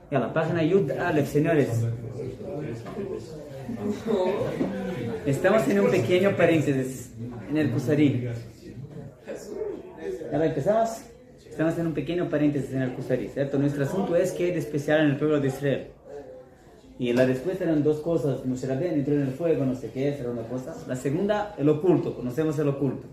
Ya, la página Yud Aleph, señores. Estamos en un pequeño paréntesis en el Kusari. Ya empezamos. Estamos en un pequeño paréntesis en el Kusari, ¿cierto? Nuestro asunto es qué hay de especial en el pueblo de Israel. Y la respuesta eran dos cosas. Moshe Rabbeinu entró en el fuego, no sé qué, era una cosa. La segunda, el oculto. Conocemos el oculto.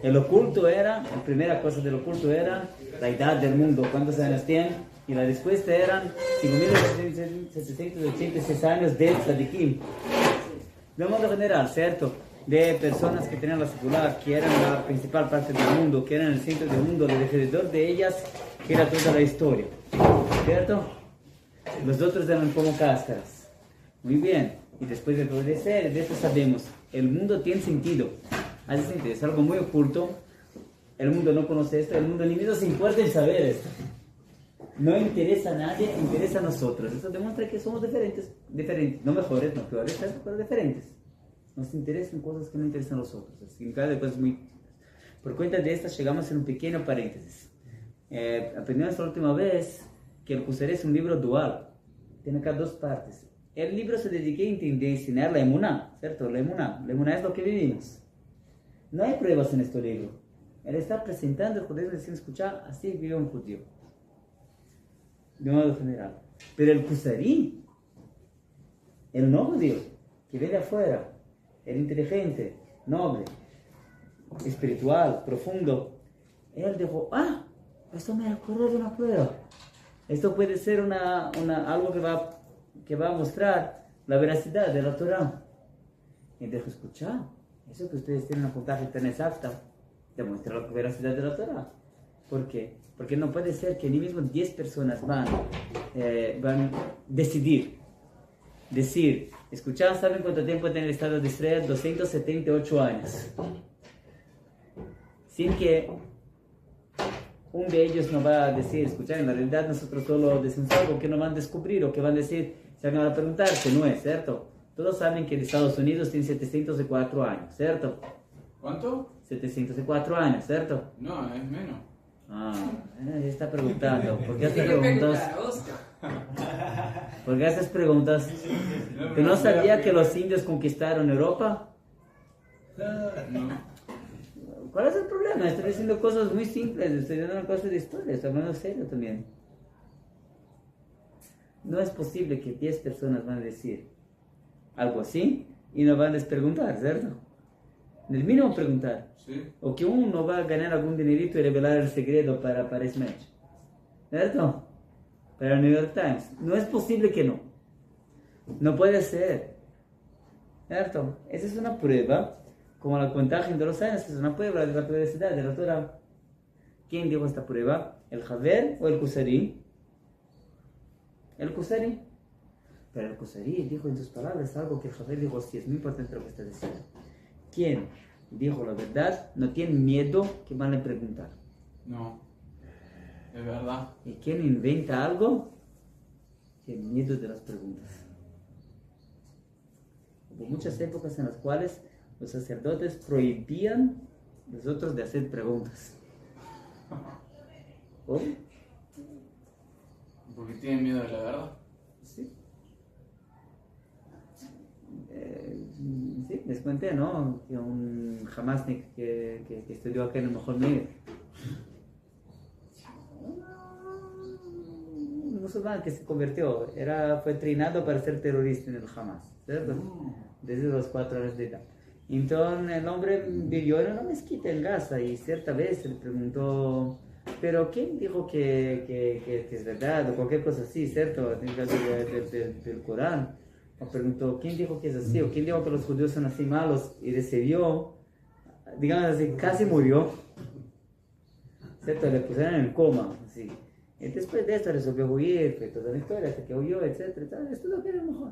El oculto era, la primera cosa del oculto era la edad del mundo, cuántos años tiene. Y la respuesta eran 5.786 años de tzadikim. De modo general, ¿cierto? De personas que tenían la secular, que eran la principal parte del mundo, que eran el centro del mundo, alrededor de ellas, que era toda la historia. ¿Cierto? Los otros eran como cáscaras. Muy bien. Y después de obedecer, de esto sabemos, el mundo tiene sentido. Hace sentido, es algo muy oculto. El mundo no conoce esto, el mundo ni mismo se importa en saber esto. No interesa a nadie, interesa a nosotros. Eso demuestra que somos diferentes. No mejores, no peores, pero diferentes. Nos interesan cosas que no interesan a los otros. Así que cada cosa es muy... Por cuenta de esta llegamos en un pequeño paréntesis. Aprendimos la última vez que el Kusari es un libro dual. Tiene acá dos partes. El libro se dedica a enseñar la emuná, ¿cierto? La emuná es lo que vivimos. No hay pruebas en este libro. Él está presentando el judaísmo diciendo, escuchar, así vive un judío. De modo general. Pero el Kusari, el no judío, que viene afuera, el inteligente, noble, espiritual, profundo, él dijo, esto me acuerda de una prueba. Esto puede ser algo que va a mostrar la veracidad de la Torah. Y dijo, escuchar, eso que ustedes tienen una puntaje tan exacta, demuestra la veracidad de la Torah. ¿Por qué? Porque no puede ser que ni mismo 10 personas van a decir, escuchad, ¿saben cuánto tiempo tiene el Estado de Israel? 278 años. Sin que un de ellos no va a decir, escuchad, en la realidad nosotros solo decimos algo que no van a descubrir o que van a decir, se van a preguntar, que no es, ¿cierto? Todos saben que Estados Unidos tiene 704 años, ¿cierto? ¿Cuánto? 704 años, ¿cierto? No, es menos. Está preguntando. ¿Por qué haces preguntas? ¿Por qué haces preguntas? ¿Que no sabía que los indios conquistaron Europa? No. ¿Cuál es el problema? Estoy diciendo cosas muy simples, estoy dando una cosa de historia, estoy hablando serio también. No es posible que 10 personas van a decir algo así y no van a preguntar, ¿cierto? En el mínimo preguntar. Sí. O que uno va a ganar algún dinerito y revelar el secreto para Smash. ¿Cierto? Para el New York Times. No es posible que no. No puede ser. ¿Cierto? Esa es una prueba, como la contagia de los años, es una prueba de la veracidad de la Torah. ¿Quién dijo esta prueba? ¿El Haver o el Kusari? El Kusari. Pero el Kusari dijo en sus palabras algo que el Haver dijo, sí, es muy importante lo que está diciendo. ¿Quién dijo la verdad no tiene miedo que van a preguntar? No, es verdad. ¿Y quién inventa algo? Tiene miedo de las preguntas. Hubo muchas épocas en las cuales los sacerdotes prohibían a los otros de hacer preguntas. ¿Oh? ¿Porque tienen miedo de la verdad? Sí. Sí, les conté, ¿no? Que un Hamasnik que estudió acá en el mejor medio. Un musulmán que se convirtió, fue entrenado para ser terrorista en el Hamas, ¿cierto? Desde los 4 años de edad. Entonces el hombre vivió en una mezquita en Gaza y cierta vez se le preguntó, pero ¿quién dijo que es verdad? O cualquier cosa así, ¿cierto? Del Corán. Me preguntó, ¿quién dijo que es así? ¿O quién dijo que los judíos son así malos? Y recibió, digamos así, casi murió. ¿Cierto? Le pusieron en coma, así. Y después de esto resolvió huir, fue toda la historia, hasta que huyó, etc. Esto es lo que era mejor.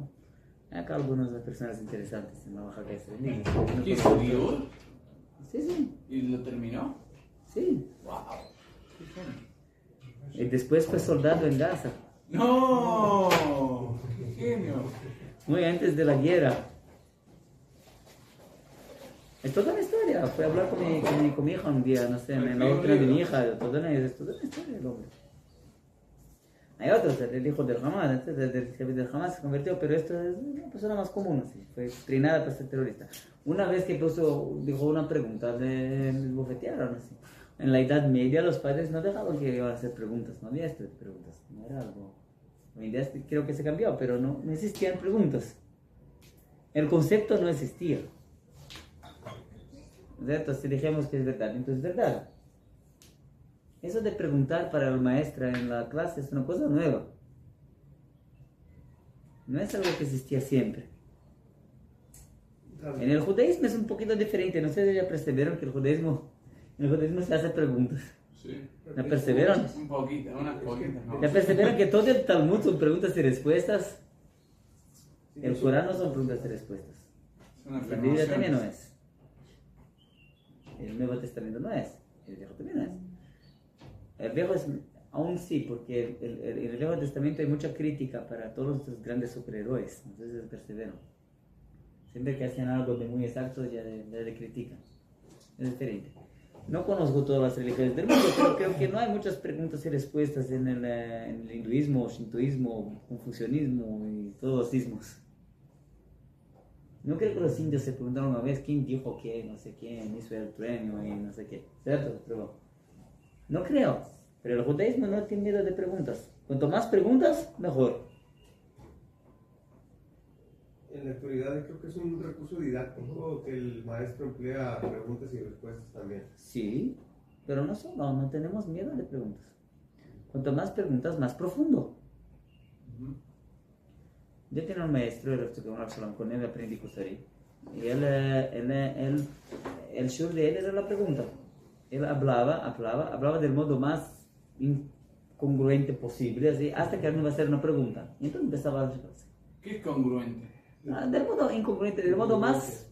Acá algunas de las personas interesantes en la Baja California. ¿Qué estudió? Sí. ¿Y lo terminó? Sí. ¡Wow! ¡Qué genio! Y después fue soldado en Gaza. ¡No! ¡Qué genio! Muy antes de la guerra. Es toda una historia. Fui a hablar con mi hija un día, no sé, en la otra de mi hija. Es toda una historia el hombre. Hay otros, el hijo del Hamas, el jefe del Hamas se convirtió, pero esto es una persona más común, así, fue entrenada para ser terrorista. Una vez que dijo una pregunta, le bofetearon así. En la Edad Media los padres no dejaban que iban a hacer preguntas, no había esto de preguntas, no era algo... Hoy en día creo que se cambió, pero no existían preguntas. El concepto no existía. ¿Cierto? Si dijimos que es verdad, entonces es verdad. Eso de preguntar para la maestra en la clase es una cosa nueva. No es algo que existía siempre. En el judaísmo es un poquito diferente. No sé si ya percibieron que en el judaísmo se hace preguntas. Sí. ¿La percibieron? Un poquito, unas poquitas, ¿no? ¿Ya percibieron que todo el Talmud son preguntas y respuestas? El Corán no son preguntas y respuestas. Es una La Biblia también no afirmación. es. El Nuevo Testamento no es. El Viejo también no es. El Viejo es, aún sí, porque en el Viejo Testamento hay mucha crítica para todos los grandes superhéroes. Entonces persevero. Siempre que hacen algo de muy exacto ya le critican. Es diferente. No conozco todas las religiones del mundo, pero creo que no hay muchas preguntas y respuestas en el hinduismo, shintoísmo, confucianismo y todos los ismos. No creo que los indios se preguntaron una vez quién dijo qué, no sé quién hizo el trueno y no sé qué. ¿Cierto? Pero no creo. Pero el judaísmo no tiene miedo de preguntas. Cuanto más preguntas, mejor. En la actualidad creo que es un recurso didáctico que el maestro emplea preguntas y respuestas también. Sí, pero no tenemos miedo de preguntas. Cuanto más preguntas, más profundo. Yo tenía un maestro, con él aprendí Kusari. Y el shur de él era la pregunta. Él hablaba del modo más incongruente posible, así, hasta que alguien iba a hacer una pregunta. Y entonces empezaba a decir, ¿Qué es congruente? del modo incongruente, del modo más...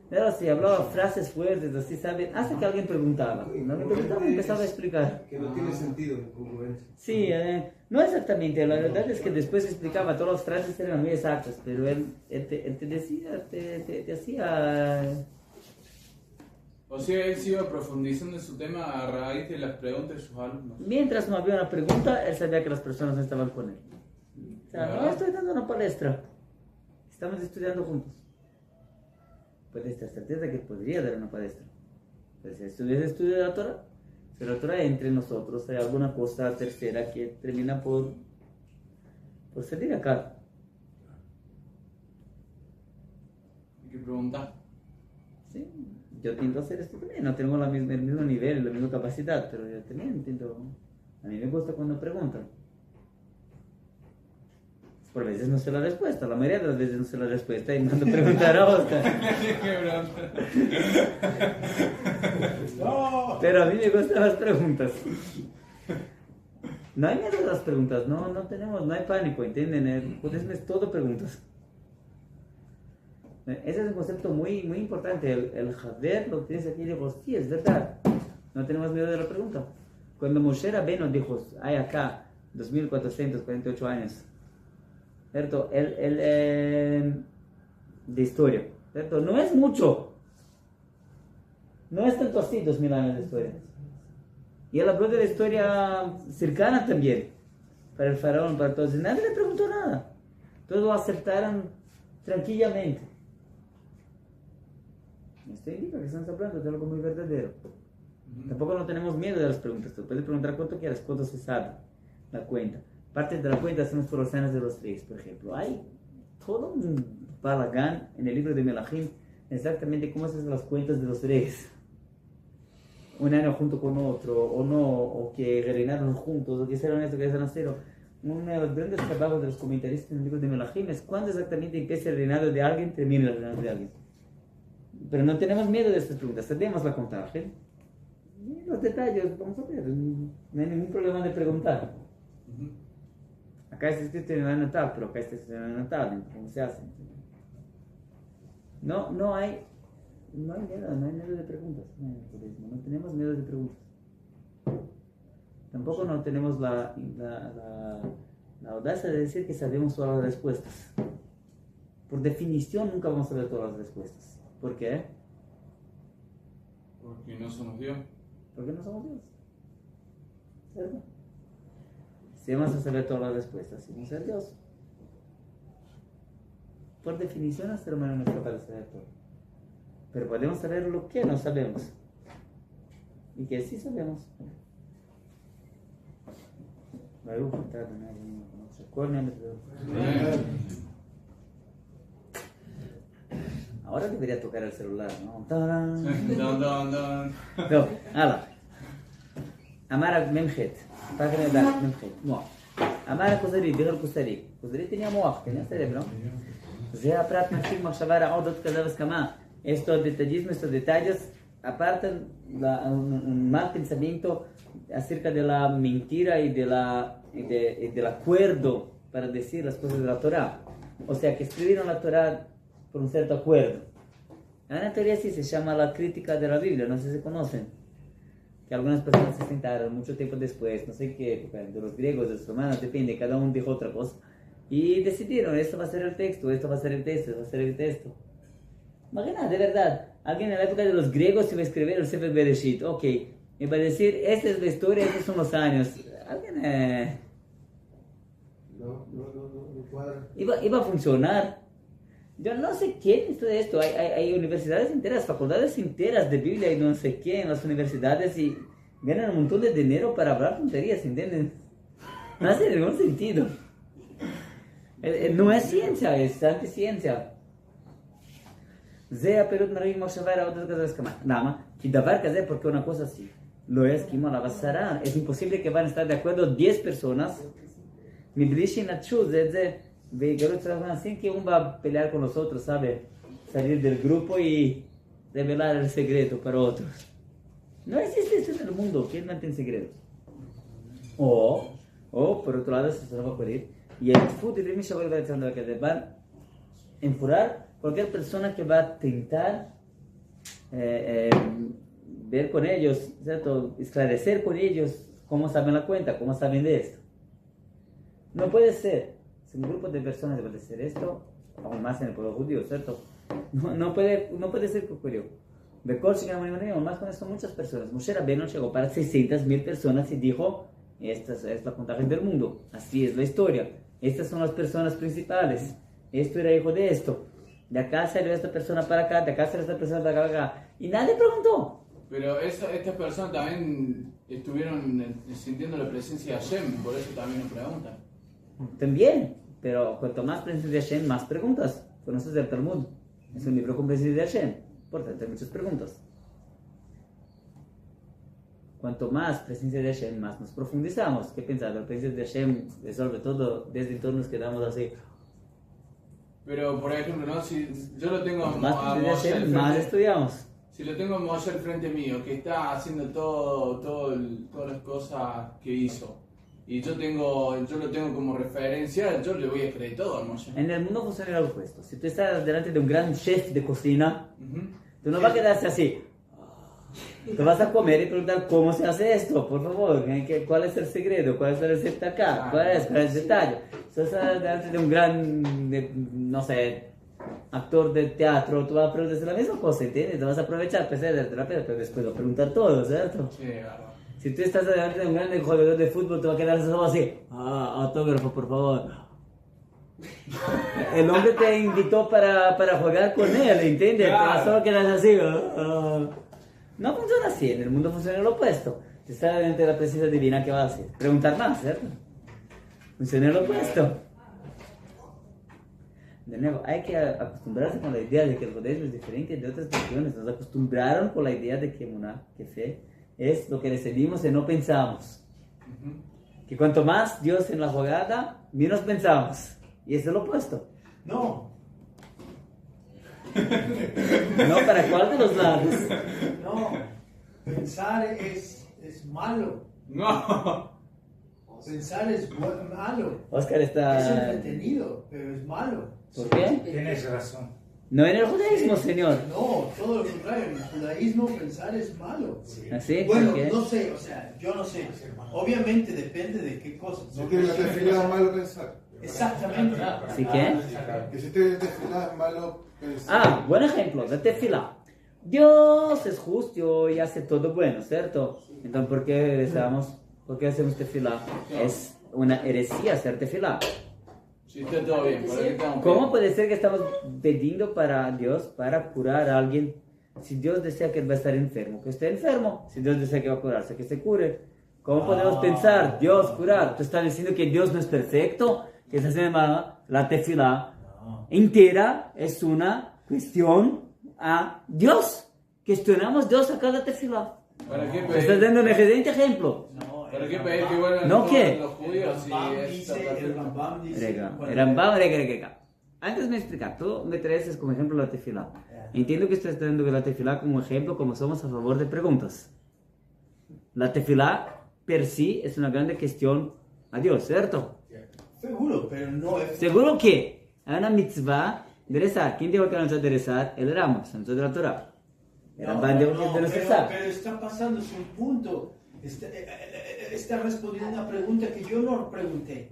Era así, hablaba frases fuertes, así, ¿saben? Hasta que alguien preguntaba. Alguien preguntaba y empezaba a explicar. Que no tiene sentido, incongruencia. Sí, no exactamente, la verdad es que después explicaba, todas las frases eran muy exactas, pero él te decía, te hacía... O sea, él se iba profundizando en su tema a raíz de las preguntas de sus alumnos. Mientras no había una pregunta, él sabía que las personas no estaban con él. O sea, no estoy dando una palestra, estamos estudiando juntos. Puedes estar certeza que podría dar una palestra. Pues si estudio de la Torah, si la Torah entre nosotros, hay alguna cosa tercera que termina por salir acá. Hay que preguntar. Sí, yo tiendo a hacer esto también, no tengo el mismo nivel, la misma capacidad, pero yo también intento. A mí me gusta cuando preguntan. Por veces no sé la respuesta, la mayoría de las veces no sé la respuesta y mando a preguntar a Oscar. Pero a mí me gustan las preguntas. No hay miedo a las preguntas, no hay pánico, ¿entienden? El budismo es todo preguntas. Ese es un concepto muy, muy importante. El Hader lo tienes aquí y dijo, sí, es verdad. No tenemos miedo de la pregunta. Cuando Moshe Rabbeinu dijo, hay acá 2448 años, ¿cierto? De historia, ¿cierto? No es mucho. No es tanto así 2000 años de historia. Y él habló de la historia cercana también. Para el faraón, para todos. Y nadie le preguntó nada. Todos lo aceptaron tranquilamente. Esto indica que estamos hablando de algo muy verdadero. Tampoco no tenemos miedo de las preguntas. Tú puedes preguntar cuánto quieras, cuánto se sabe. La cuenta. Parte de la cuenta hacemos por los años de los reyes, por ejemplo. Hay todo un balagán en el libro de Melahim, exactamente cómo se hacen las cuentas de los reyes. Un año junto con otro, o no, o que reinaron juntos, o que hicieron esto, que hicieron cero. Uno de los grandes trabajos de los comentaristas en el libro de Melahim es cuándo exactamente empieza el reinado de alguien, termina el reinado de alguien. Pero no tenemos miedo de estas preguntas, sabemos la contaje. Y los detalles, vamos a ver, no hay ningún problema de preguntar. Acá está escrito en la natal, pero acá está escrito en la natal, ¿cómo se hace? No hay miedo de preguntas, no tenemos miedo de preguntas. Tampoco no tenemos la audacia de decir que sabemos todas las respuestas. Por definición nunca vamos a saber todas las respuestas. ¿Por qué? Porque no somos Dios. Porque no somos Dios. ¿Cierto? Si vamos a saber todas las respuestas, si vamos a ser Dios. Por definición, el ser humano no es capaz de saber todo. Pero podemos saber lo que no sabemos. Y que sí sabemos. Ahora debería tocar el celular, ¿no? No, hala. Amara Memchet. Página de Memchet. No. Amara Kuzari, diga el Kuzari. Kuzari tenía moach, tenía cerebro. זה הפרט מתחיל מחשבה רעה עוד כזה והסכמה. Estos detallismos, estos detalles apartan un mal pensamiento acerca de la mentira y del acuerdo para decir las cosas de la Torah. O sea, que escribieron la Torah por un cierto acuerdo. Hay una teoría así, se llama la crítica de la Biblia, no sé si se conocen. Que algunas personas se sentaron mucho tiempo después, no sé qué época, de los griegos, de los romanos, depende, cada uno dijo otra cosa. Y decidieron, esto va a ser el texto, esto va a ser el texto, esto va a ser el texto. Imagina, de verdad, alguien en la época de los griegos iba a escribir el Sefer Bereshit, ok, iba a decir, esta es la historia, estos son los años. Alguien, No cuadra. iba a funcionar. Yo no sé quién estudia esto, hay universidades enteras, facultades enteras de Biblia y no sé qué en las universidades y ganan un montón de dinero para hablar tonterías, ¿entienden? No hace ningún sentido. No es ciencia, es anticiencia. זה הפירוט מראים מחשבה רעה עוד כזה הסכמה. למה? כי דבר כזה, porque una cosa así, lo esquimo a la basara. Es imposible que van a estar de acuerdo 10 personas. מבלי שינטשו זה, ויגלו את זה sin que uno va a pelear con los otros, ¿sabe? Salir del grupo y revelar el secreto para otros. No existe eso en el mundo. ¿Quién mantiene secretos? O por otro lado, se va a ocurrir. Y el fútbol de Misha vuelve a que van a enfurar cualquier persona que va a intentar ver con ellos, ¿cierto? Esclarecer con ellos cómo saben la cuenta, cómo saben de esto. No puede ser, si un grupo de personas debe hacer esto, aún más en el pueblo judío, ¿cierto? No puede ser que ocurrió. Más con esto muchas personas. Moshe Rabbeinu llegó para 600,000 personas y dijo, esta es la puntaje del mundo, así es la historia, estas son las personas principales, esto era hijo de esto. De acá salió esta persona para acá, de acá salió esta persona para acá. Y nadie preguntó. Pero estas personas también estuvieron sintiendo la presencia de Hashem, por eso también nos preguntan. También, pero cuanto más presencia de Hashem, más preguntas. Conoces el Talmud, es un libro con presencia de Hashem, por tanto hay muchas preguntas. Cuanto más presencia de Hashem, más nos profundizamos. ¿Qué piensas? La presencia de Hashem resuelve todo, desde entonces nos quedamos así. Pero, por ejemplo, ¿no? Si yo lo tengo Más a presencia de Moshe Hashem, más estudiamos. si lo tengo a Moshe al frente mío, que está haciendo todas las cosas que hizo, y yo lo tengo como referencia, yo le voy a creer todo a Moshe. En el mundo funciona el opuesto. Si tú estás delante de un gran chef de cocina, tú no vas a quedarse así. Tú vas a comer y preguntar cómo se hace esto, por favor, cuál es el secreto, cuál es el recepta acá, cuál es el detalle. Si estás delante de un gran, no sé, actor de teatro, tú vas a preguntar la misma cosa, ¿entiendes? Te vas a aprovechar, pero después vas a preguntar todo, ¿cierto? Sí, claro. Si tú estás delante de un gran jugador de fútbol, te vas a quedar así, autógrafo, por favor. El hombre te invitó para jugar con él, ¿entiendes? Claro. Pero solo quedas así. No funciona así, en el mundo funciona lo opuesto. Si estás delante de la presencia divina, ¿qué vas a hacer? Preguntar más, ¿cierto? Funciona lo opuesto. De nuevo, hay que acostumbrarse con la idea de que el judaísmo es diferente de otras religiones. Nos acostumbraron con la idea de que Emuná, que fe, es lo que recibimos y no pensamos. Que cuanto más Dios en la jugada, menos pensamos. Y eso es lo opuesto. No, No, ¿para cuál de los lados? no. Pensar es malo. No. Pensar es malo. Oscar Es está... entretenido, pero es malo. ¿Por qué? Tienes razón. No en el judaísmo, señor. No, todo lo contrario. En el judaísmo pensar es malo. ¿Así? Bueno, ¿Por qué? no sé, o sea, yo no sé. Obviamente depende de qué cosas. No que en la tefila es malo pensar. Exactamente. ¿Sí qué? Que si te tefila es malo pensar. Buen ejemplo, de tefila. Dios es justo y hace todo bueno, ¿cierto? Entonces, ¿por qué rezamos? ¿Por qué hacemos tefila? Es una heresía hacer tefilá. Si está todo bien, ¿para qué estamos ¿Cómo puede ser que estamos pidiendo para Dios para curar a alguien? Si Dios desea que él va a estar enfermo, que esté enfermo. Si Dios desea que va a curarse, que se cure. ¿Cómo podemos pensar, Dios curar? ¿Tú estás diciendo que Dios no es perfecto? Que esa se llama la tefilá entera es una cuestión a Dios. Cuestionamos a Dios a cada tefilá. ¿Para qué Te pedir? estás dando un excelente ejemplo. ¿Para qué pedir que vuelvan No, todos ¿qué? los judíos si está El perfecto? Rambam dice... Rega. Antes me explicar, tú me traes como ejemplo la tefilá. Entiendo que estás dando la tefilá como ejemplo, como somos a favor de preguntas. La tefilá per sí es una grande cuestión a Dios, ¿cierto? Seguro, pero no es... Seguro que hay una mitzvah de rezar. ¿Quién dijo que no se de rezar? El Rambam, santo de la Torah. El Rambam dijo que no se rezar. pero está pasándose un punto. Está respondiendo una pregunta que yo no pregunté.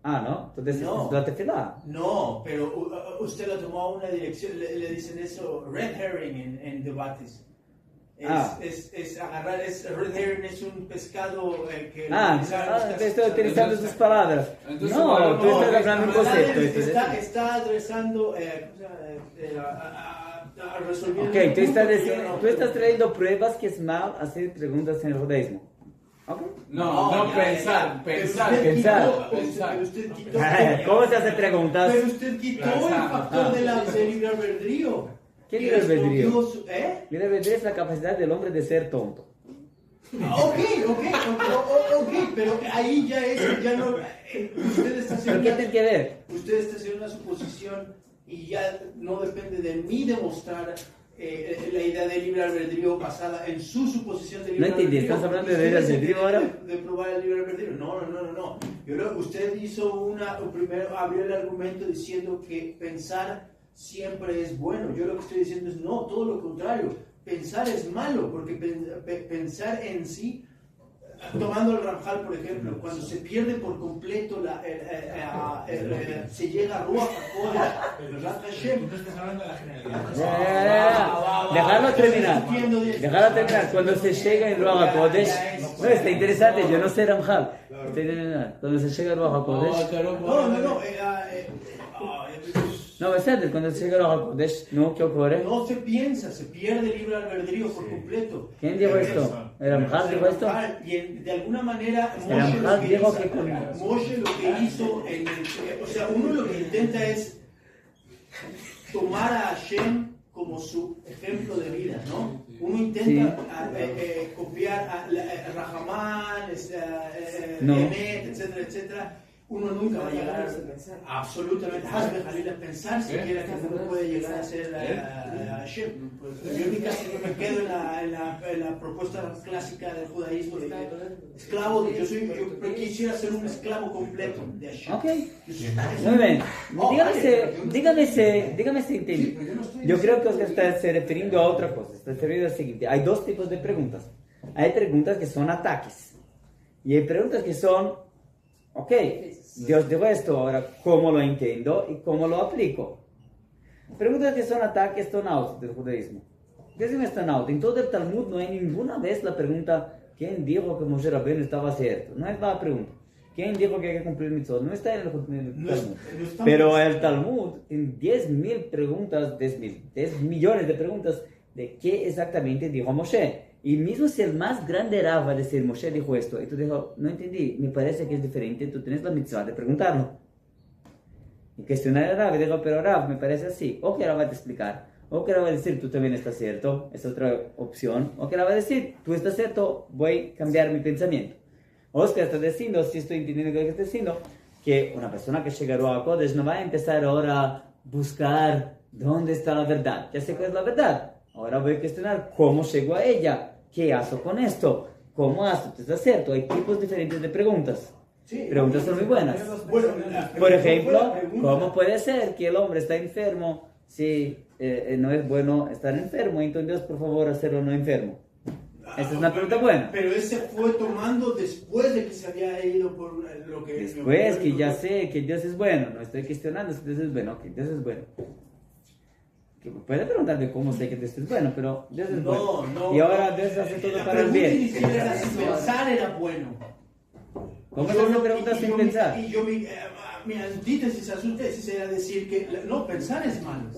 Ah, ¿no? Entonces No. es la tefilá. No, pero usted lo tomó a una dirección, le dicen eso, red herring en debates. Agarrar, red herring es un pescado que... Te estoy utilizando sus palabras. Entonces, No, bueno, tú estás hablando un concepto. Está adresando, resolviendo... Ok, tú un estás, punto que yo no tú estás trayendo pruebas que es mal hacer preguntas en el judaísmo. ¿Ok? No, pensar. Pero usted quitó... ¿Cómo se hace preguntas? Pero usted quitó el factor del libre albedrío. ¿Qué libre albedrío? ¿Eh? Libre albedrío es la capacidad del hombre de ser tonto. Ok, pero ahí ya no... Usted está ¿Pero qué tiene que ver? Usted está haciendo una suposición y ya no depende de mí demostrar la idea de libre albedrío basada en su suposición de libre No entendí, albedrío. ¿estás hablando de libre albedrío ahora? De probar el libre albedrío. No. Usted primero abrió el argumento diciendo que pensar siempre es bueno. Yo lo que estoy diciendo es no, todo lo contrario. Pensar es malo, porque pensar en sí, tomando el Ramjal por ejemplo, cuando se pierde por completo se llega a Ruach HaKodesh, ¿verdad? Hashem. No estás hablando de la generalidad. Dejarlo terminar. Cuando se llega en Ruach HaKodesh, no, está interesante, yo no sé Ramjal. Cuando se llega en Ruach HaKodesh, no, besate, cuando se llega a Ruach HaKodesh, ¿no? ¿Qué ocurre? No se piensa, se pierde el libre albedrío por completo. ¿Quién dijo esto? ¿El Ramjal dijo esto? Y de alguna manera Ramjal dijo que Moshe lo que hizo, o sea, uno lo que intenta es tomar a Hashem como su ejemplo de vida, ¿no? Uno intenta copiar a Rahamán, Emet, etcétera. Uno nunca va a llegar absolutamente a pensar siquiera que uno puede llegar a ser Hashem. Yo en mi caso me quedo en la propuesta clásica del judaísmo de esclavo. Yo quisiera ser un esclavo completo de Hashem. Ok, muy bien. Dígame si entendí. Yo creo que usted está se refiriendo a otra cosa. Está refiriendo al siguiente. Hay dos tipos de preguntas. Hay preguntas que son ataques. Y hay preguntas que son, ok, Dios dijo esto, ahora cómo lo entiendo y cómo lo aplico. Preguntas que son ataques, son out del judaísmo. ¿Qué es un están out? En todo el Talmud no hay ninguna vez la pregunta, ¿quién dijo que Moshe Rabbeinu estaba cierto? No es la pregunta. ¿Quién dijo que hay que cumplir mitzvot? No está en el Talmud. Pero el Talmud, en 10.000 preguntas, 10 millones de preguntas, de qué exactamente dijo Moshe. Y mismo si el más grande Rav va a decir, Moshe dijo esto, y tú dijo, no entendí, me parece que es diferente, tú tienes la mitzvah de preguntarlo. Y cuestionar a Rav, y digo, pero Rav, me parece así. O que Rav va a explicar, o que Rav va a decir, tú también estás cierto, es otra opción. O que Rav va a decir, tú estás cierto, voy a cambiar mi pensamiento. Oscar está diciendo, si estoy entendiendo lo que está diciendo, que una persona que llega a Ruach HaKodesh no va a empezar ahora a buscar dónde está la verdad. Ya sé cuál es la verdad. Ahora voy a cuestionar cómo llego a ella, qué hago con esto, cómo hago, ¿tú estás cierto? Hay tipos diferentes de preguntas. Sí, Preguntas son muy buenas. Por ejemplo, ¿cómo puede ser que el hombre está enfermo si no es bueno estar enfermo? Entonces, por favor, hacerlo no enfermo. Esa es una pregunta buena. Pero ese fue tomando después de que se había ido por lo que... Después que ya sé que Dios es bueno, no estoy cuestionando si Dios es bueno, ok, Dios es bueno. Que puede preguntarme cómo sé que Dios es bueno, pero Dios es bueno. No. Y ahora Dios hace todo para el bien. La pregunta inicial era si pensar era bueno. ¿Cómo es una pregunta sin pensar? Mi antítesis a su tesis era decir que no, pensar es malo.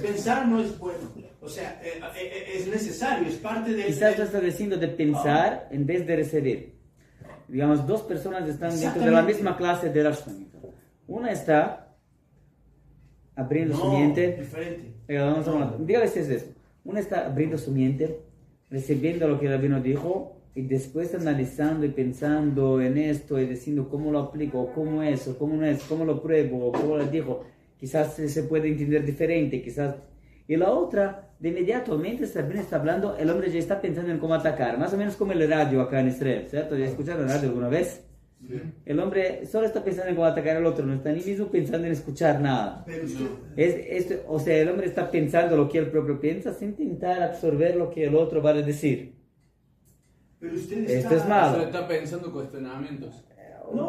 Pensar no es bueno. O sea, es necesario, es parte de... Quizás tú estás diciendo de pensar en vez de recibir. Digamos, dos personas están dentro de la misma clase de Rosh Hashanah. Una está abriendo su mente. Diferente. Dígale si es eso. Una está abriendo su mente, recibiendo lo que el rabino dijo, y después analizando y pensando en esto y diciendo cómo lo aplico, cómo es, o cómo no es, cómo lo pruebo, o cómo lo dijo. Quizás se puede entender diferente, quizás. Y la otra, de inmediato, mientras el rabino está hablando, el hombre ya está pensando en cómo atacar, más o menos como el radio acá en Israel, ¿cierto? ¿Ya escucharon el radio alguna vez? Sí. El hombre solo está pensando en cómo atacar al otro, no está ni mismo pensando en escuchar nada. Pero o sea, el hombre está pensando lo que él propio piensa sin intentar absorber lo que el otro va a decir. Pero usted esto es malo. Usted está pensando cuestionamientos.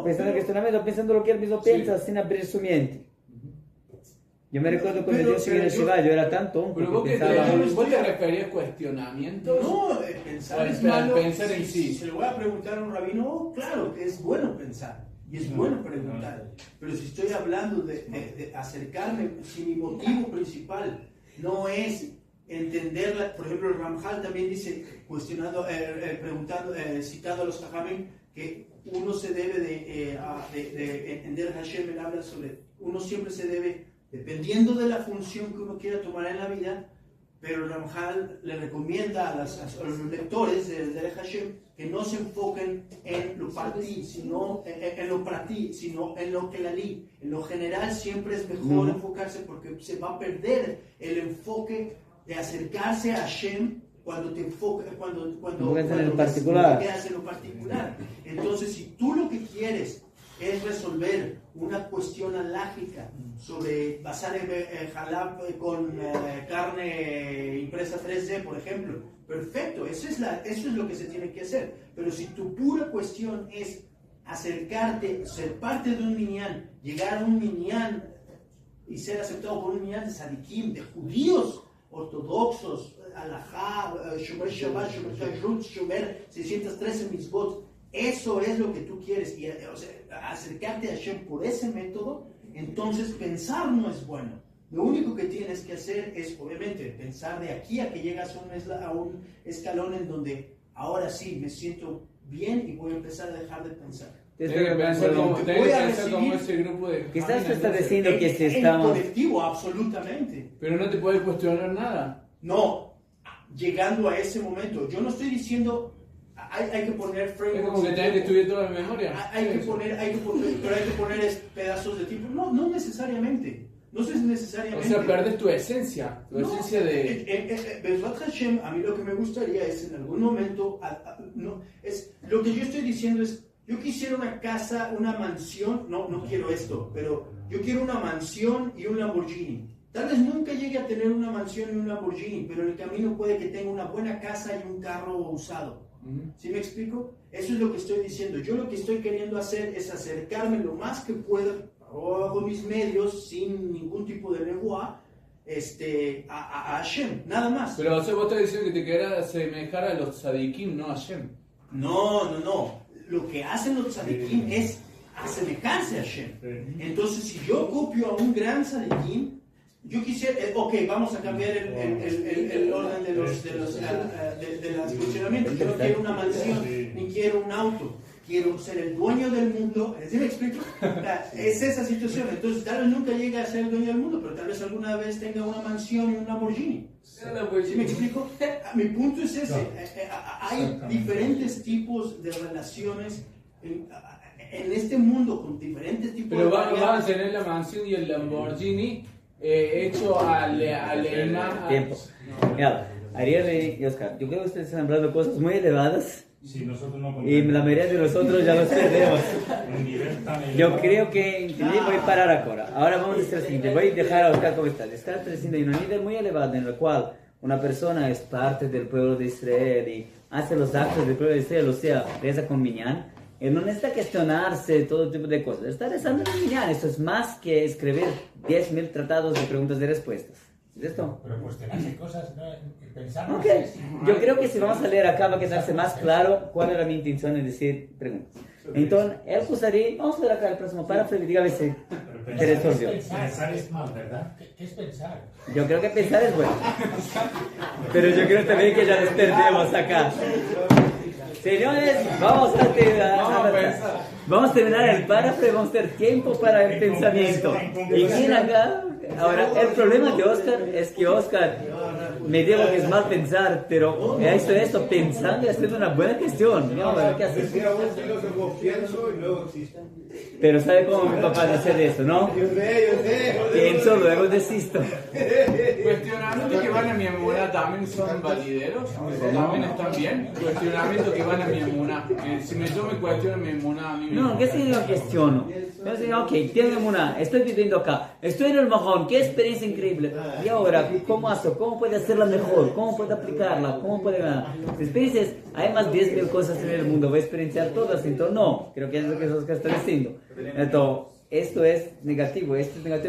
Pensando en cuestionamientos, pensando lo que él mismo piensa sin abrir su mente. Yo me recuerdo cuando yo llegué a Shiva, yo era tan tonto. Pero vos te referías a cuestionamientos. No, pensar es malo. Pensar en sí. Se le voy a preguntar a un rabino, claro que es bueno pensar y es bueno preguntar. Pero si estoy hablando de acercarme, si mi motivo principal no es entenderla, por ejemplo, el Ramjal también dice, cuestionando, preguntando, citando a los Jajamim, que uno se debe de entender Hashem, él habla sobre, uno siempre se debe, dependiendo de la función que uno quiera tomar en la vida, pero Ramjal le recomienda a los lectores de Hashem que no se enfoquen en lo partí, sino en lo prati, sino en lo que la li. En lo general siempre es mejor enfocarse porque se va a perder el enfoque de acercarse a Hashem cuando te enfocas, cuando en lo particular. Te quedas en lo particular. Entonces, si tú lo que quieres es resolver una cuestión alágica sobre basar jalab con carne impresa 3D, por ejemplo, perfecto, eso es lo que se tiene que hacer. Pero si tu pura cuestión es acercarte, ser parte de un minyan, llegar a un minyan y ser aceptado por un minyan de sadikim, de judíos ortodoxos, alajá, shomer shabbat, shomer kashrut, shomer 613 mitzvot, eso es lo que tú quieres, y o sea, acercarte a Hashem por ese método, entonces pensar no es bueno. Lo único que tienes que hacer es, obviamente, pensar de aquí a que llegas a un escalón en donde ahora sí me siento bien y voy a empezar a dejar de pensar. Tienes que pensar como ese grupo de... Quizás te está diciendo que si en estamos... colectivo, absolutamente. Pero no te puedes cuestionar nada. No, llegando a ese momento. Yo no estoy diciendo... Hay que poner frameworks. Es como que tenés que estudiar toda la memoria. Hay que poner pedazos de tiempo. No necesariamente. No es necesariamente. O sea, perdes tu esencia. Tu esencia de... Bezrat Hashem, a mí lo que me gustaría es en algún momento... lo que yo estoy diciendo es... Yo quisiera una casa, una mansión. No quiero esto. Pero yo quiero una mansión y un Lamborghini. Tal vez nunca llegue a tener una mansión y un Lamborghini. Pero en el camino puede que tenga una buena casa y un carro usado. ¿Sí me explico? Eso es lo que estoy diciendo. Yo lo que estoy queriendo hacer es acercarme lo más que pueda, hago mis medios, sin ningún tipo de negocio, a Hashem, nada más. Pero o sea, vos estás diciendo que te querés asemejar a los tzadikim, no a Hashem. No. Lo que hacen los tzadikim es asemejarse a Hashem. Entonces, si yo copio a un gran tzadikim, yo quisiera, vamos a cambiar el orden de los funcionamientos. Yo no quiero una mansión, ni quiero un auto. Quiero ser el dueño del mundo. ¿Sí me explico? Es esa situación. Entonces, tal vez nunca llegue a ser el dueño del mundo, pero tal vez alguna vez tenga una mansión y un Lamborghini. ¿Sí me explico? Mi punto es ese. Hay diferentes tipos de relaciones en este mundo con diferentes tipos pero de van a tener la mansión y el Lamborghini hecho al imán. Tiempo. Mira, Ariel y Oscar, yo creo que ustedes están hablando cosas muy elevadas. Sí, nosotros no y la mayoría de nosotros ya los perdemos. Yo creo que voy a parar ahora. Ahora vamos a hacer lo siguiente. Voy a dejar a Oscar como está. Está creciendo en un nivel muy elevado en el cual una persona es parte del pueblo de Israel y hace los actos del pueblo de Israel, o sea, reza con minyan. Él no necesita cuestionarse todo tipo de cosas. Está rezando en minyan. Eso es más que escribir 10.000 tratados de preguntas y respuestas. ¿Es esto? Pero cuestionarse cosas, ¿no? Pensar no Ok, es. yo creo que si vamos a leer acá va a quedarse más claro cuál era mi intención en decir preguntas. Entonces, el Kusari, vamos a ver acá el próximo párrafo y dígame si Pero te resolvió. pensar es mal, ¿verdad? ¿Qué es pensar? Yo creo que pensar es bueno. Pero yo creo también que ya nos perdemos acá. Señores, vamos a terminar el párrafo y vamos a tener tiempo para el pensamiento. ¿Y quién acá? Ahora, el problema de Oscar es que Oscar me dijo que es mal pensar, pero esto pensando y haciendo una buena cuestión. Vamos a ver qué hacer. Decía un filósofo, pienso y luego existo. Pero ¿sabe cómo mi papá dice de eso, no? Yo sé. Pienso, luego desisto. Cuestionamientos que van a mi emuná también son valideros, también están bien. Cuestionamientos que van a mi emuná, que si yo me cuestiono mi emuná a mí mismo. No, ¿qué significa cuestiono? Yo digo, ok, tengo una, estoy viviendo acá, estoy en el Mahón, qué experiencia increíble. Y ahora, ¿cómo hago? ¿Cómo puedo hacerla mejor? ¿Cómo puedo aplicarla? ¿Cómo puedo ganar? Experiencias, hay más de 10.000 cosas en el mundo, voy a experienciar todas, entonces no, creo que es lo que Oscar está diciendo. Entonces, esto es negativo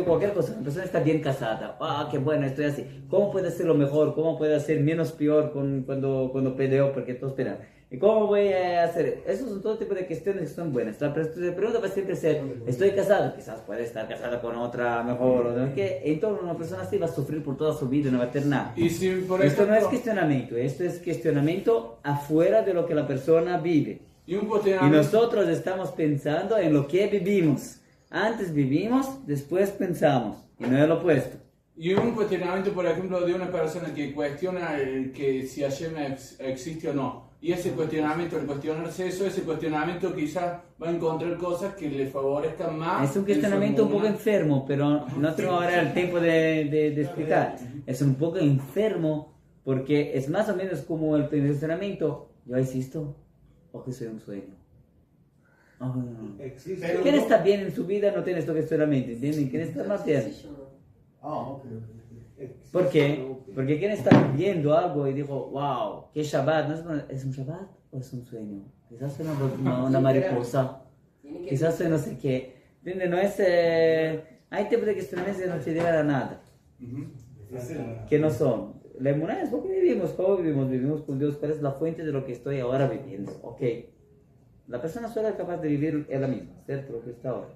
cualquier cosa. La persona está bien casada, qué bueno, estoy así. ¿Cómo puede hacerlo mejor? ¿Cómo puede hacer menos peor cuando peleo? Porque todos pelean. ¿Y cómo voy a hacer? Esos son todo tipo de cuestiones que son buenas. La pregunta va a siempre ser, ¿estoy casado? Quizás puede estar casada con otra mejor, ¿no? ¿Qué? Entonces una persona así va a sufrir por toda su vida y no va a tener nada. Y si, por Esto ejemplo, no es cuestionamiento, esto es cuestionamiento afuera de lo que la persona vive. y un Y cuestionamiento, nosotros estamos pensando en lo que vivimos. Antes vivimos, después pensamos. Y no es lo opuesto. y un cuestionamiento, por ejemplo, de una persona que cuestiona que si Hashem existe o no. Y ese cuestionamiento, el cuestionarse eso, ese cuestionamiento quizás va a encontrar cosas que le favorezcan más. Es un cuestionamiento un poco en su enfermo, pero no tengo ahora el tiempo de explicar. Es un poco enfermo porque es más o menos como el cuestionamiento. ¿Yo existo? ¿O que soy un sueño? Existe. ¿Quién está bien en su vida no tiene este cuestionamiento? ¿Entienden? ¿Quién está más bien? ¿Por qué? Porque quien está viendo algo y dijo, wow, ¿qué Shabbat? ¿No es un Shabbat o es un sueño? Quizás es una mariposa, quizás es no sé qué. ¿Entiendes? No es... hay tipos de cuestionamientos que no te llevan a nada. Que no son. La emuná es porque vivimos. ¿Cómo vivimos? Vivimos con Dios. ¿Cuál es la fuente de lo que estoy ahora viviendo? Ok. La persona sola es capaz de vivir ella misma, ¿cierto? Lo que está ahora.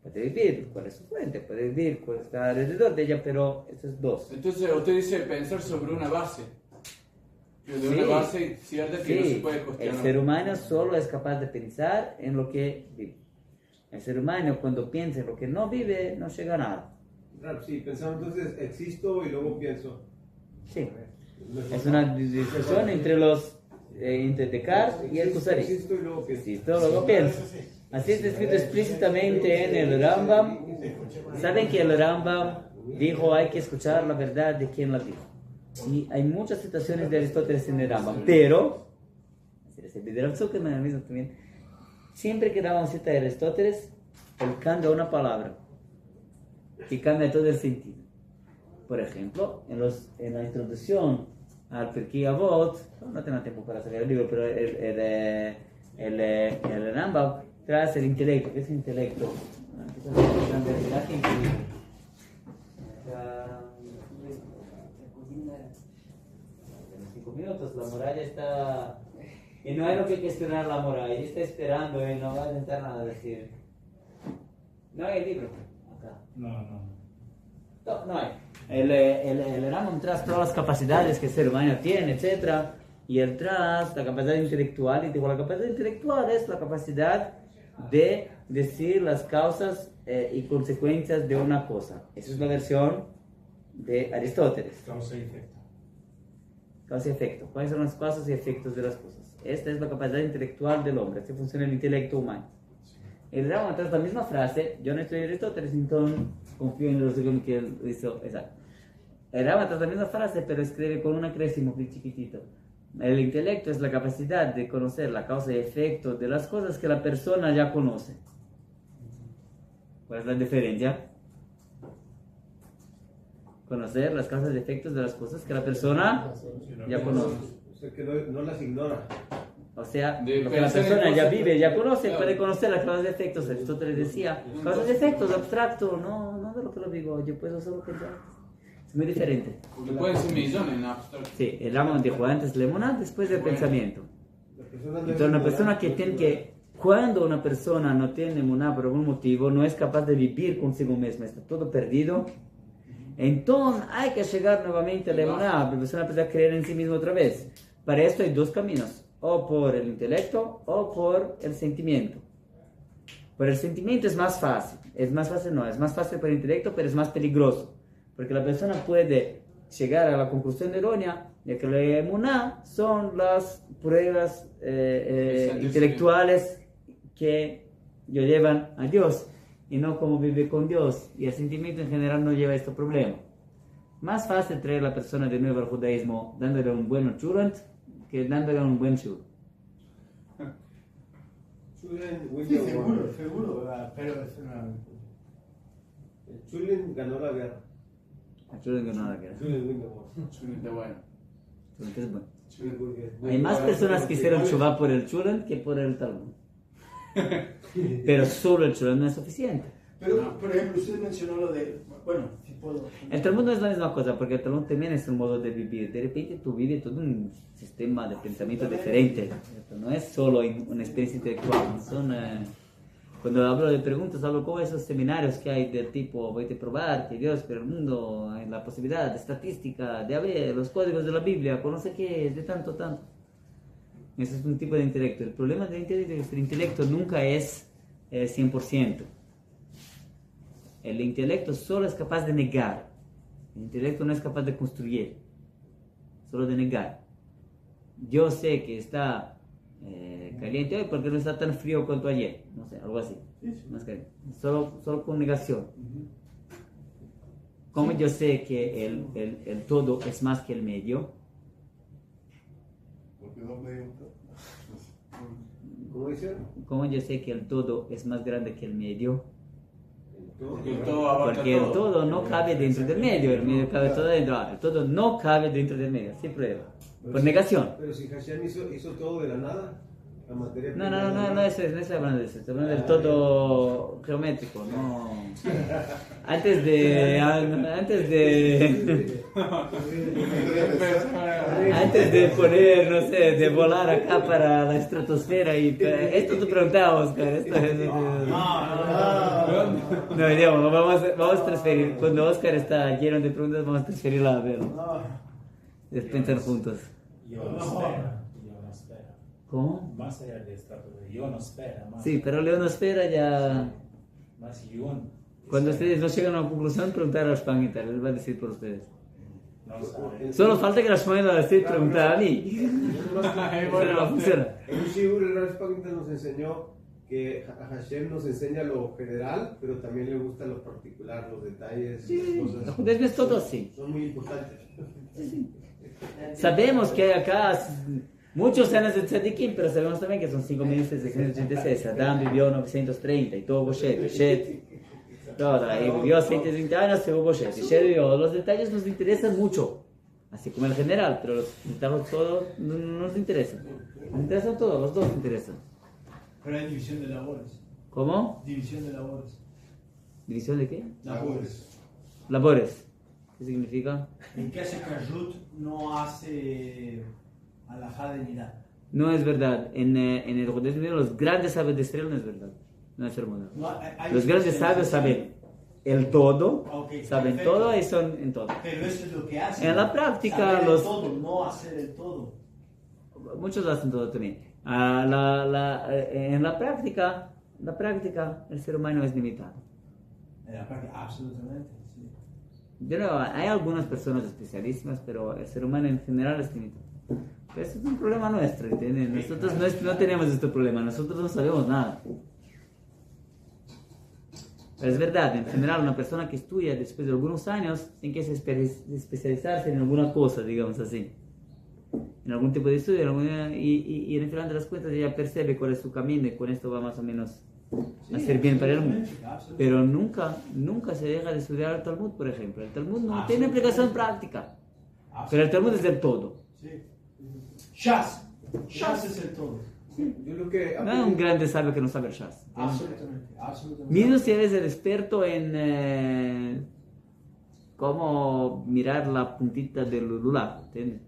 Puede vivir cuál es su fuente, puede vivir cuál está alrededor de ella, pero eso es dos. Entonces usted dice pensar sobre una base. De Sí. una base cierta que no se Sí, puede el cuestionar. ser humano solo es capaz de pensar en lo que vive. El ser humano cuando piensa en lo que no vive, no llega a nada. Sí, pensamos entonces, existo y luego pienso. Sí. Es una discusión entre los entre Descartes y el Kusari. Existo y luego pienso. Existo, luego pienso. Así está escrito explícitamente en el Rambam. Saben que el Rambam dijo hay que escuchar la verdad de quien la dijo. Y hay muchas citaciones de Aristóteles en el Rambam, pero siempre que daba una cita de Aristóteles, él cambia una palabra y cambia todo el sentido. Por ejemplo, en la introducción al Pirkei Avot, no tengo tiempo para sacar el libro, pero el Rambam trae el intelecto. ¿Qué es el intelecto? En 5 minutos la muralla está... Y no hay lo que cuestionar la muralla, está esperando y no va a intentar nada decir. No hay el libro acá. No hay. El Rambam trae todas las capacidades que el ser humano tiene, etc. Y él trae la capacidad intelectual. Y digo, la capacidad intelectual es la capacidad de decir las causas y consecuencias de una cosa. Esa es la versión de Aristóteles. Causa y efecto. Causa y efecto. ¿Cuáles son las causas y efectos de las cosas? Esta es la capacidad intelectual del hombre. Así funciona el intelecto humano. El Rambam trae la misma frase. Yo no estoy en Aristóteles, entonces confío en los que él hizo. Exacto. El Rambam trae la misma frase, pero escribe con un acrésimo muy chiquitito. El intelecto es la capacidad de conocer la causa y efecto de las cosas que la persona ya conoce. ¿Cuál es la diferencia? Conocer las causas y efectos de las cosas que la persona ya conoce. O sea, que no las ignora. O sea, De lo que la pensar en persona ya cosas vive, que- ya conoce, claro. puede conocer las causas y efectos. Aristóteles decía, causas y efectos, abstracto, no de lo que lo digo, yo puedo solo pensar. Es muy diferente. Porque pueden ser millones en abstracto. Sí, el Rambam dijo antes lemonada, después del pensamiento. La persona Entonces una persona que tiene que, cuando una persona no tiene emuná por algún motivo, no es capaz de vivir consigo misma, está todo perdido, entonces hay que llegar nuevamente a la emuná, la persona empieza a creer en sí misma otra vez. Para esto hay dos caminos, o por el intelecto o por el sentimiento. Por el sentimiento es más fácil, es más fácil por el intelecto, pero es más peligroso, porque la persona puede llegar a la conclusión errónea de que la emuná son las pruebas intelectuales que lo llevan a Dios y no cómo vive con Dios, y el sentimiento en general no lleva a este problema. Más fácil traer a la persona de nuevo al judaísmo dándole un buen churant que dándole un buen shur. Sí, seguro, pero es una... Chulin ganó la guerra. El churant que no la quiere. Chulin win the war. Chulente bueno. Churant es bueno. Chulin porque- Hay más personas que hicieron chubá por el churant que por el Talmud. Pero solo el churant no es suficiente. Pero, por ejemplo, usted mencionó lo de... Bueno, si puedo... El Talmud no es la misma cosa, porque el Talmud también es un modo de vivir. De repente tú vives todo un sistema de pensamiento diferente. No es solo una experiencia intelectual. Cuando hablo de preguntas, hablo como esos seminarios que hay del tipo, voy a probar que Dios creó el mundo, hay la posibilidad de estadística, de haber los códigos de la Biblia, con no sé qué, de tanto. Ese es un tipo de intelecto. El problema del intelecto es que el intelecto nunca es 100%. El intelecto solo es capaz de negar. El intelecto no es capaz de construir, solo de negar. Yo sé que está caliente hoy porque no está tan frío cuanto ayer. No sé, algo así. Más caliente. Solo con negación. ¿Cómo yo sé que el todo es más que el medio? ¿Cómo dice? ¿Cómo yo sé que el todo es más grande que el medio? Porque todo abarca Porque el todo. todo no cabe dentro del medio, el medio cabe todo dentro. El todo no cabe dentro del medio, sin prueba. Por negación. Pero si Hashem hizo todo de la nada, la materia No, prima de la no nada. estoy hablando de eso, estoy hablando del todo geométrico, no. Antes de poner, no sé, de volar acá para la estratosfera y esto te preguntaba, Oscar, no, digamos, vamos a transferir, cuando Oscar está lleno de preguntas, vamos a transferirla a verlo. Pensar juntos. Ionosfera. ¿Cómo? Más allá de estratosfera. Ionosfera. Más, Sí, pero Leonosfera ya... más ion. Cuando ustedes no llegan a una conclusión, preguntar a Spanguita, él va a decir por ustedes. No sabe. Solo falta que la Spanguita va a decir, preguntar a mí. Pero no funciona. En un shiur, el Rav Spangita nos enseñó que a Hashem nos enseña lo general, pero también le gusta lo particular, los detalles, las El cosas. judaísmo es todo así. Son muy importantes. Sabemos que hay acá muchos años de tzadikim, pero sabemos también que son 5.686. Adán vivió 930 y tuvo Boshet. Y vivió 130 años, tuvo Boshet. Y Shet vivió. Los detalles nos interesan mucho, así como el general, pero los detalles todos no nos interesan. Nos interesan todos, los dos nos interesan. Pero hay división de labores. ¿Cómo? División de labores. ¿División de qué? Labores. Labores. ¿Qué significa? En que hace Kashrut no hace alajá de nada. No es verdad. En el judaísmo los grandes sabios de Israel no es verdad. No es hermoso. No, hay Los grandes sabios saben el todo, Ok, saben perfecto. todo y son en todo. Pero eso es lo que hace. En la práctica, Saber los- el todo, no hacer el todo. Muchos lo hacen todo también. En la práctica, el ser humano es limitado. En la práctica, absolutamente. Sí. De nuevo, hay algunas personas especialísimas, pero el ser humano en general es limitado. Pero eso es un problema nuestro, ¿entiendes? Nosotros no tenemos este problema, nosotros no sabemos nada. Pero es verdad, en general, una persona que estudia después de algunos años tiene que especializarse en alguna cosa, digamos así. En algún tipo de estudio, y en el final de las cuentas ella percibe cuál es su camino y con esto va más o menos a hacer bien para el mundo. Pero nunca se deja de estudiar el Talmud, por ejemplo. El Talmud no tiene aplicación práctica, pero el Talmud es el todo. Sí. Shas. Shas es el todo. Yo lo que No es un grande sabio que no sabe el Shas. Absolutamente. Absolutamente. Mismo si eres el experto en cómo mirar la puntita del lulav, ¿entiendes?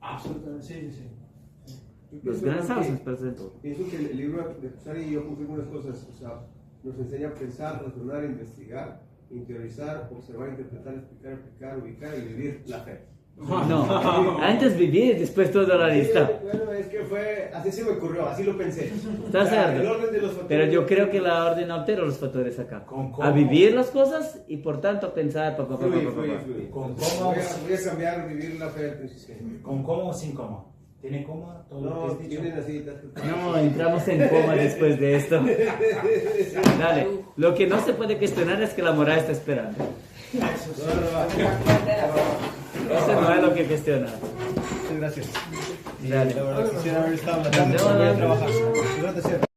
Absolutamente, sí, sí. Los grandes sabios nos presentan. Pienso que el libro de Kusari y yo puse algunas cosas, o sea, nos enseña a pensar, razonar, investigar, interiorizar, observar, interpretar, explicar, aplicar, ubicar y vivir la fe. No, antes vivir y después toda la lista. Bueno, es que fue, así se me ocurrió, así lo pensé. Está O sea, el certo. orden de los factores. Pero yo creo que la orden altera los factores acá. Con cómo- A vivir las cosas y por tanto pensar. Fluye, fluye, fluye. Con Voy cómo- a cambiar vivir la fe al principio. ¿Con coma o sin coma? ¿Tiene coma todo lo No, que has dicho? tienen así. No, entramos en coma después de esto. Dale, lo que no se puede cuestionar es que la moral está esperando. Eso no es lo que cuestionar. Muchas gracias. Dale. La verdad quisiera haber estado en la tarde, No, pero voy a no. trabajar. Gracias.